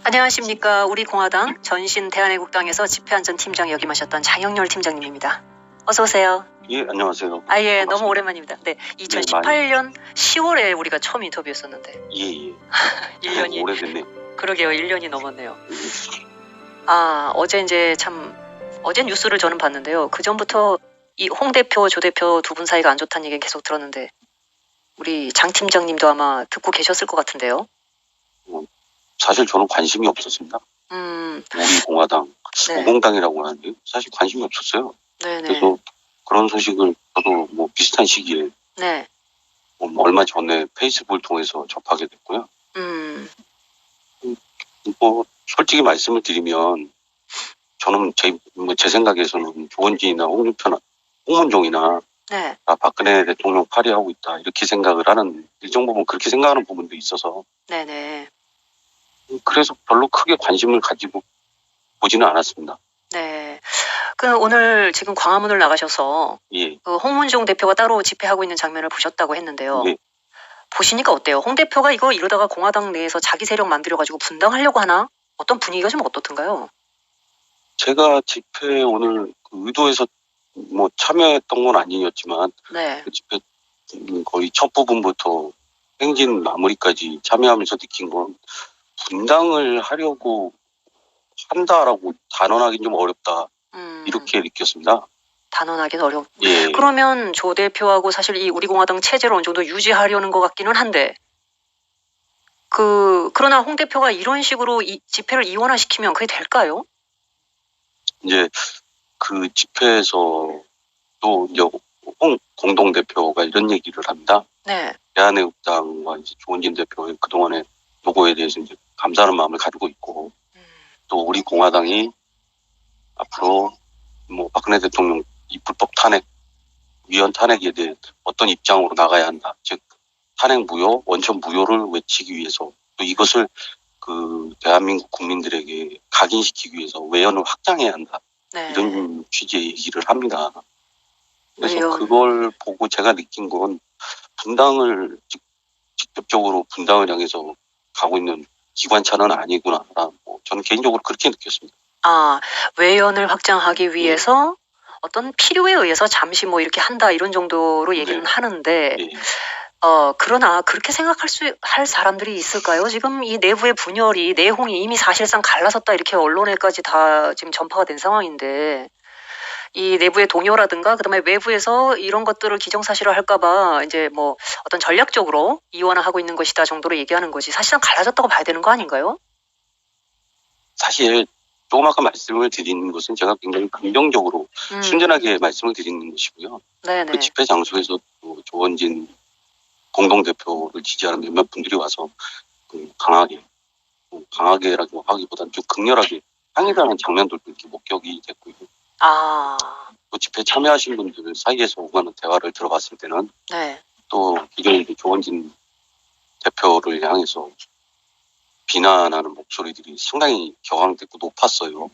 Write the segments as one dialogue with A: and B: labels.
A: 안녕하십니까. 우리 공화당 전신 대한애국당에서 집회안전 팀장 역임하셨던 장영렬 팀장님입니다. 어서 오세요.
B: 예, 안녕하세요.
A: 예,
B: 반갑습니다.
A: 너무 오랜만입니다. 네, 2018년 10월에 우리가 처음 인터뷰했었는데.
B: 예.
A: 1년이
B: 오래됐네요.
A: 그러게요. 1년이 넘었네요. 어제 이제 참 어제 뉴스를 저는 봤는데요. 그 전부터 이 홍 대표, 조 대표 두 분 사이가 안 좋다는 얘기는 계속 들었는데 우리 장 팀장님도 아마 듣고 계셨을 것 같은데요.
B: 사실 저는 관심이 없었습니다. 우리 공화당,
A: 네.
B: 우공당이라고 하는데 사실 관심이 없었어요.
A: 네네.
B: 그래서 그런 소식을 저도 뭐 비슷한 시기에
A: 네.
B: 얼마 전에 페이스북을 통해서 접하게 됐고요. 뭐 솔직히 말씀을 드리면 저는 제 생각에서는 조원진이나 홍문종이나
A: 네.
B: 박근혜 대통령 파리하고 있다 이렇게 생각을 하는 일정 부분 그렇게 생각하는 부분도 있어서
A: 네네.
B: 그래서 별로 크게 관심을 가지고 보지는 않았습니다.
A: 네. 그 오늘 지금 광화문을 나가셔서
B: 예.
A: 그 홍문종 대표가 따로 집회하고 있는 장면을 보셨다고 했는데요.
B: 네.
A: 보시니까 어때요? 홍 대표가 이러다가 공화당 내에서 자기 세력 만들어가지고 분당하려고 하나? 어떤 분위기가 좀 어떻던가요?
B: 제가 집회 오늘 그 의도해서 뭐 참여했던 건 아니었지만
A: 네.
B: 그 집회 거의 첫 부분부터 행진 마무리까지 참여하면서 느낀 건 분당을 하려고 한다라고 단언하기는 좀 어렵다 이렇게 느꼈습니다.
A: 단언하기는 어렵고.
B: 예.
A: 그러면 조 대표하고 사실 이 우리 공화당 체제를 어느 정도 유지하려는 것 같기는 한데 그러나 홍 대표가 이런 식으로 이 집회를 이원화시키면 그게 될까요?
B: 이제 그 집회에서 또 이제 홍 공동대표가 이런 얘기를 합니다.
A: 네.
B: 대한애국당과 이제 조원진 대표의 그동안의 노고에 대해서 이제 감사하는 마음을 가지고 있고 또 우리 공화당이 앞으로 뭐 박근혜 대통령 이 불법 탄핵, 위헌 탄핵에 대해 어떤 입장으로 나가야 한다. 즉 탄핵 무효, 원천 무효를 외치기 위해서 또 이것을 그 대한민국 국민들에게 각인시키기 위해서 외연을 확장해야 한다.
A: 네.
B: 이런 취지의 얘기를 합니다. 그래서
A: 외연.
B: 그걸 보고 제가 느낀 건 분당을 직접적으로 분당을 향해서 가고 있는 기관차는 아니구나. 저는 개인적으로 그렇게 느꼈습니다.
A: 외연을 확장하기 위해서 어떤 필요에 의해서 잠시 뭐 이렇게 한다 이런 정도로 얘기는
B: 네.
A: 하는데
B: 예.
A: 그러나 그렇게 할 사람들이 있을까요? 지금 이 내부의 분열이 내홍이 이미 사실상 갈라섰다 이렇게 언론에까지 다 지금 전파가 된 상황인데 이 내부의 동요라든가 그다음에 외부에서 이런 것들을 기정사실화 할까봐 이제 뭐 어떤 전략적으로 이원화하고 있는 것이다 정도로 얘기하는 거지 사실상 갈라졌다고 봐야 되는 거 아닌가요?
B: 사실 조금 아까 말씀을 드리는 것은 제가 굉장히 긍정적으로 순전하게 말씀을 드리는 것이고요.
A: 네네.
B: 그 집회 장소에서 조원진 공동대표를 지지하는 몇몇 분들이 와서 강하게라고 하기보다는 좀 극렬하게 항의하는 장면들도 이렇게 목격이 됐고요. 또 집회 참여하신 분들 사이에서 오가는 대화를 들어봤을 때는
A: 네.
B: 또 기존의 조원진 대표를 향해서 비난하는 목소리들이 상당히 격앙됐고 높았어요.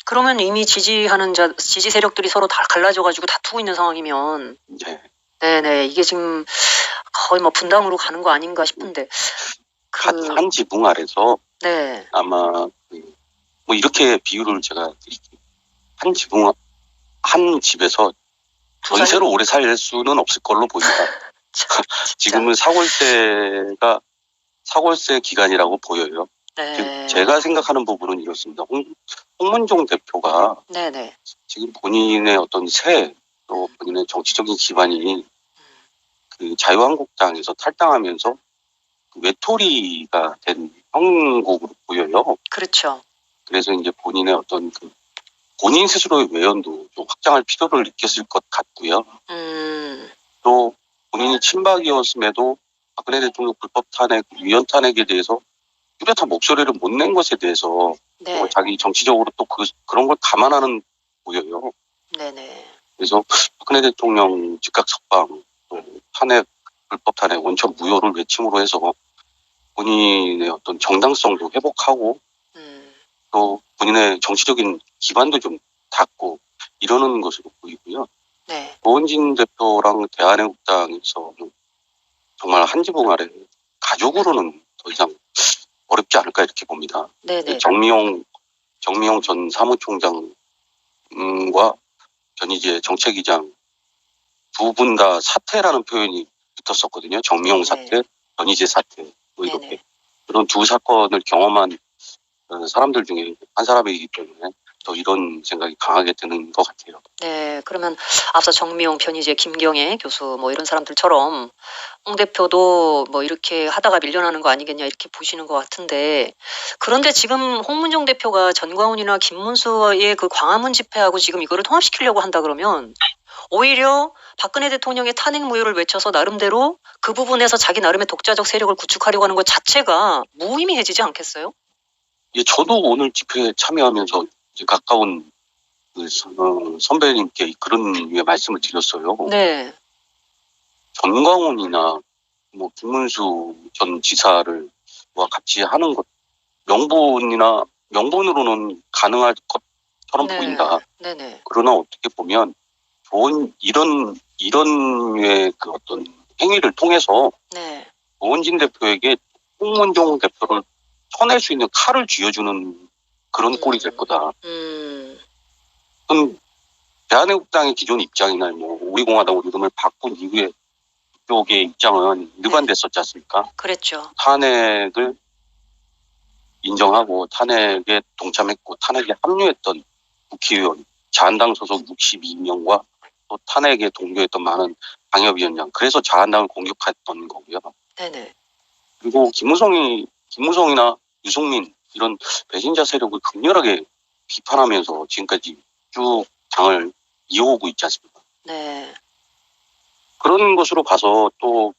A: 그러면 이미 지지 세력들이 서로 다 갈라져가지고 다투고 있는 상황이면
B: 네.
A: 네네 이게 지금 거의 뭐 분당으로 가는 거 아닌가 싶은데
B: 한 지붕 아래서
A: 네.
B: 아마 뭐 이렇게 비유를 제가 드릴게요. 한 집에서 전세로 오래 살 수는 없을 걸로 보입니다. 지금은 사골세 기간이라고 보여요.
A: 네.
B: 제가 생각하는 부분은 이렇습니다. 홍문종 대표가
A: 네네.
B: 지금 본인의 어떤 또 본인의 정치적인 기반이 그 자유한국당에서 탈당하면서 그 외톨이가 된 형국으로 보여요.
A: 그렇죠.
B: 그래서 이제 본인의 어떤 본인 스스로의 외연도 좀 확장할 필요를 느꼈을 것 같고요. 또 본인이 친박이었음에도 박근혜 대통령 불법 탄핵, 위헌 탄핵에 대해서 뚜렷한 목소리를 못 낸 것에 대해서
A: 네.
B: 자기 정치적으로 또 그런 걸 감안하는 보여요.
A: 네네.
B: 그래서 박근혜 대통령 즉각 석방, 또 불법 탄핵, 원천 무효를 외침으로 해서 본인의 어떤 정당성도 회복하고 또 본인의 정치적인 기반도 좀 닫고 이러는 것으로 보이고요.
A: 네.
B: 조원진 대표랑 대한애국당에서 정말 한 지붕 아래 가족으로는 더 이상 어렵지 않을까 이렇게 봅니다.
A: 네네.
B: 정미용 전 사무총장과 전희재 정책위장 두 분 다 사퇴라는 표현이 붙었었거든요. 정미용
A: 네네.
B: 사퇴, 전희재 사퇴 뭐 이렇게
A: 네네.
B: 그런 두 사건을 경험한 사람들 중에 한 사람이기 때문에 더 이런 생각이 강하게 드는 것 같아요.
A: 네. 그러면 앞서 정미용, 변희재, 김경애 교수 뭐 이런 사람들처럼 홍 대표도 뭐 이렇게 하다가 밀려나는 거 아니겠냐 이렇게 보시는 것 같은데 그런데 지금 홍문종 대표가 전광훈이나 김문수의 그 광화문 집회하고 지금 이거를 통합시키려고 한다 그러면 오히려 박근혜 대통령의 탄핵 무효를 외쳐서 나름대로 그 부분에서 자기 나름의 독자적 세력을 구축하려고 하는 것 자체가 무의미해지지 않겠어요?
B: 예, 저도 오늘 집회에 참여하면서 이제 가까운 선배님께 그런 류의 말씀을 드렸어요.
A: 네.
B: 전광훈이나 뭐 김문수 전 지사를 와 같이 하는 것 명분으로는 가능할 것처럼 보인다.
A: 네네.
B: 그러나 어떻게 보면 좋은 이런 류의 그 어떤 행위를 통해서
A: 네.
B: 조원진 대표에게 홍문종 대표를 쳐낼 수 있는 칼을 쥐어주는 그런 꼴이 될 거다. 그럼 대한민국당의 기존 입장이나 뭐 우리공화당 이름을 바꾼 이후에 그쪽의 입장은 일관됐었지 않습니까?
A: 그랬죠.
B: 탄핵을 인정하고 탄핵에 동참했고 탄핵에 합류했던 국회의원, 자한당 소속 62명과 또 탄핵에 동조했던 많은 방협위원장, 그래서 자한당을 공격했던 거고요.
A: 네네.
B: 그리고 김무성이나 유승민 이런 배신자 세력을 극렬하게 비판하면서 지금까지 쭉 당을 이어오고 있지 않습니까?
A: 네.
B: 그런 것으로 봐서 또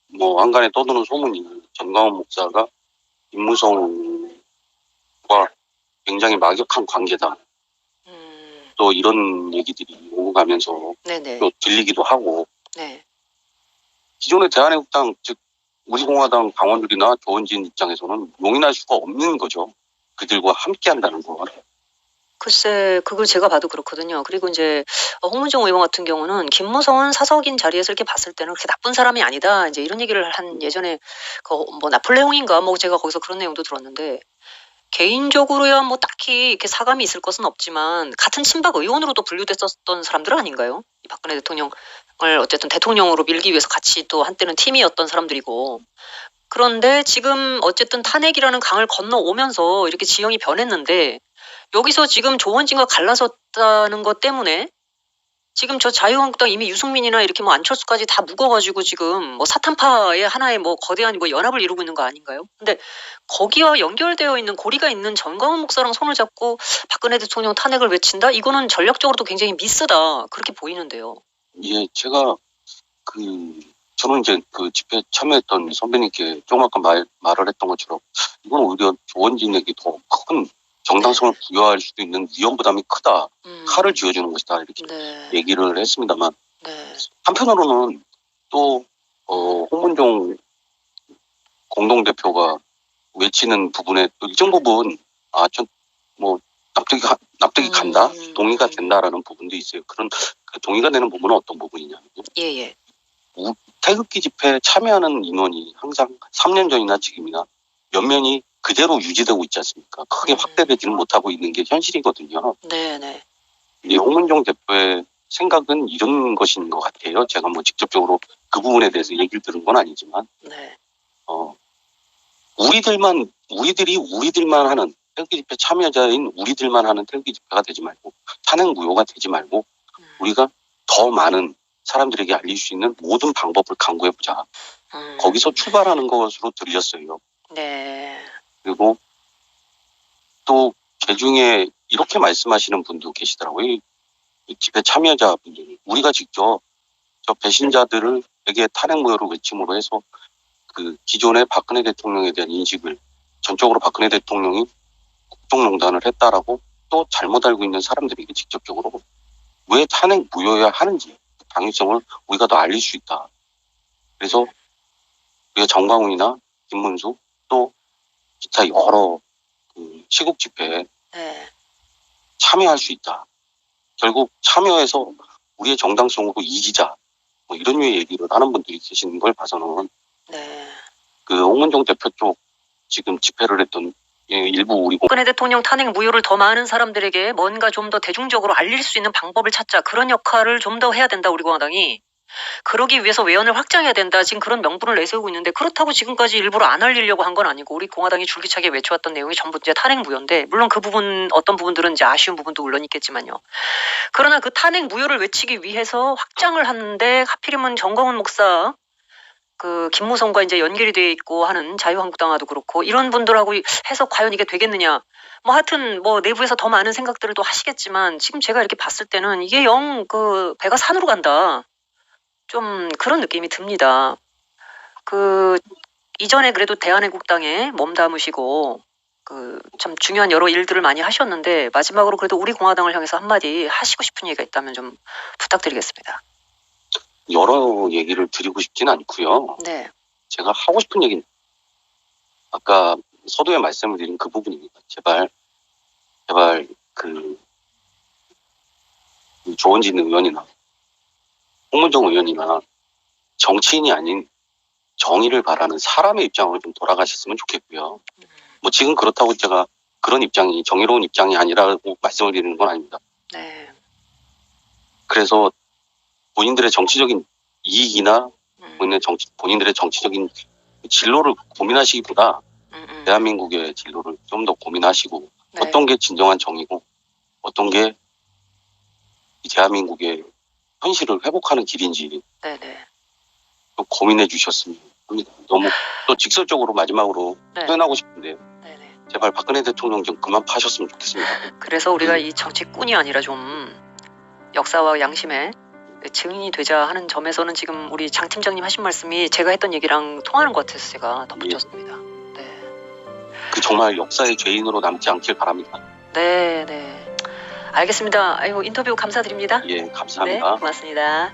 B: 뭐 한간에 떠도는 소문이 전광훈 목사가 김무성과 굉장히 막역한 관계다. 또 이런 얘기들이 오고 가면서
A: 네네.
B: 또 들리기도 하고
A: 네.
B: 기존의 대한민국당 즉 우리공화당 당원들이나 조원진 입장에서는 용인할 수가 없는 거죠. 그들과 함께한다는 거.
A: 글쎄 그걸 제가 봐도 그렇거든요. 그리고 인제 홍문종 의원 같은 경우는 김무성은 사석인 자리에서 이렇게 봤을 때는 그렇게 나쁜 사람이 아니다. 인제 이런 얘기를 한 예전에 그 뭐 나폴레옹인가 뭐 제가 거기서 그런 내용도 들었는데 개인적으로야 뭐 딱히 이렇게 사감이 있을 것은 없지만 같은 친박 의원으로도 분류됐었던 사람들 아닌가요? 이 박근혜 대통령을 어쨌든 대통령으로 밀기 위해서 같이 또 한때는 팀이었던 사람들이고. 그런데 지금 어쨌든 탄핵이라는 강을 건너오면서 이렇게 지형이 변했는데 여기서 지금 조원진과 갈라섰다는 것 때문에 지금 저 자유한국당 이미 유승민이나 이렇게 뭐 안철수까지 다 묶어 가지고 지금 뭐 사탄파의 하나의 뭐 거대한 뭐 연합을 이루고 있는 거 아닌가요? 근데 거기와 연결되어 있는 고리가 있는 전광훈 목사랑 손을 잡고 박근혜 대통령 탄핵을 외친다? 이거는 전략적으로도 굉장히 미스다. 그렇게 보이는데요.
B: 예, 제가 저는 이제 그 집회에 참여했던 선배님께 조금 아까 말을 했던 것처럼 이건 오히려 조원진에게 더 큰 정당성을 부여할 수도 있는 위험 부담이 크다. 칼을 쥐어주는 것이다. 이렇게 얘기를 했습니다만 한편으로는 또 홍문종 공동대표가 외치는 부분에 또 일정 부분 좀 뭐 납득이 간다, 동의가 된다라는 부분도 있어요. 그런 그 동의가 되는 부분은 어떤 부분이냐면요.
A: 예예.
B: 태극기 집회에 참여하는 인원이 항상 3년 전이나 지금이나 면면이 그대로 유지되고 있지 않습니까? 크게 확대되지는 못하고 있는 게 현실이거든요.
A: 네네.
B: 이 홍문종 대표의 생각은 이런 것인 것 같아요. 제가 뭐 직접적으로 그 부분에 대해서 얘기를 들은 건 아니지만,
A: 네.
B: 우리들만 하는 태극기 집회 참여자인 우리들만 하는 태극기 집회가 되지 말고 탄핵 무효가 되지 말고 우리가 더 많은 사람들에게 알릴 수 있는 모든 방법을 강구해보자. 거기서 출발하는 것으로 들렸어요.
A: 네.
B: 그리고 또 개중에 이렇게 말씀하시는 분도 계시더라고요. 이 집회 참여자분들이 우리가 직접 저 배신자들에게 탄핵 무효를 외침으로 해서 그 기존의 박근혜 대통령에 대한 인식을 전적으로 박근혜 대통령이 국정농단을 했다라고 또 잘못 알고 있는 사람들에게 직접적으로 왜 탄핵 무효여야 하는지 당위성을 우리가 더 알릴 수 있다. 그래서 우리가 정광훈이나 김문수 또 기타 여러 시국 집회에 참여할 수 있다. 결국 참여해서 우리의 정당성으로 이기자. 뭐 이런 류의 얘기를 하는 분들이 계시는 걸 봐서는 그 홍문종 대표 쪽 지금 집회를 했던 일부 우리
A: 박근혜 대통령 탄핵 무효를 더 많은 사람들에게 뭔가 좀 더 대중적으로 알릴 수 있는 방법을 찾자. 그런 역할을 좀 더 해야 된다, 우리 공화당이. 그러기 위해서 외연을 확장해야 된다. 지금 그런 명분을 내세우고 있는데 그렇다고 지금까지 일부러 안 알리려고 한 건 아니고 우리 공화당이 줄기차게 외쳐왔던 내용이 전부 이제 탄핵 무효인데 물론 그 부분 어떤 부분들은 이제 아쉬운 부분도 물론 있겠지만요. 그러나 그 탄핵 무효를 외치기 위해서 확장을 하는데 하필이면 정광훈 목사 그 김무성과 이제 연결이 돼 있고 하는 자유한국당화도 그렇고 이런 분들하고 해서 과연 이게 되겠느냐. 뭐 하여튼 뭐 내부에서 더 많은 생각들을 또 하시겠지만 지금 제가 이렇게 봤을 때는 이게 영 그 배가 산으로 간다. 좀 그런 느낌이 듭니다. 그 이전에 그래도 대한애국당에 몸담으시고 그 참 중요한 여러 일들을 많이 하셨는데 마지막으로 그래도 우리 공화당을 향해서 한마디 하시고 싶은 얘기가 있다면 좀 부탁드리겠습니다.
B: 여러 얘기를 드리고 싶지는 않고요.
A: 네.
B: 제가 하고 싶은 얘기는 아까 서두에 말씀을 드린 그 부분입니다. 제발 그 조원진 의원이나 홍문정 의원이나 정치인이 아닌 정의를 바라는 사람의 입장으로 좀 돌아가셨으면 좋겠고요. 뭐 지금 그렇다고 제가 그런 입장이 정의로운 입장이 아니라고 말씀을 드리는 건 아닙니다.
A: 네.
B: 그래서 본인들의 정치적인 이익이나 본인들의 정치적인 진로를 고민하시기보다 대한민국의 진로를 좀 더 고민하시고
A: 네.
B: 어떤 게 진정한 정의고 어떤 게 이 대한민국의 현실을 회복하는 길인지
A: 네네.
B: 좀 고민해 주셨으면 합니다. 너무 또 직설적으로 마지막으로
A: 네.
B: 표현하고 싶은데
A: 네네.
B: 제발 박근혜 대통령 좀 그만 파셨으면 좋겠습니다.
A: 그래서 우리가 이 정치꾼이 아니라 좀 역사와 양심의 증인이 되자 하는 점에서는 지금 우리 장 팀장님 하신 말씀이 제가 했던 얘기랑 통하는 것 같아서 제가 덧붙였습니다. 네.
B: 그 정말 역사의 죄인으로 남지 않길 바랍니다.
A: 네, 네. 알겠습니다. 아이고 인터뷰 감사드립니다.
B: 예,
A: 네,
B: 감사합니다.
A: 고맙습니다.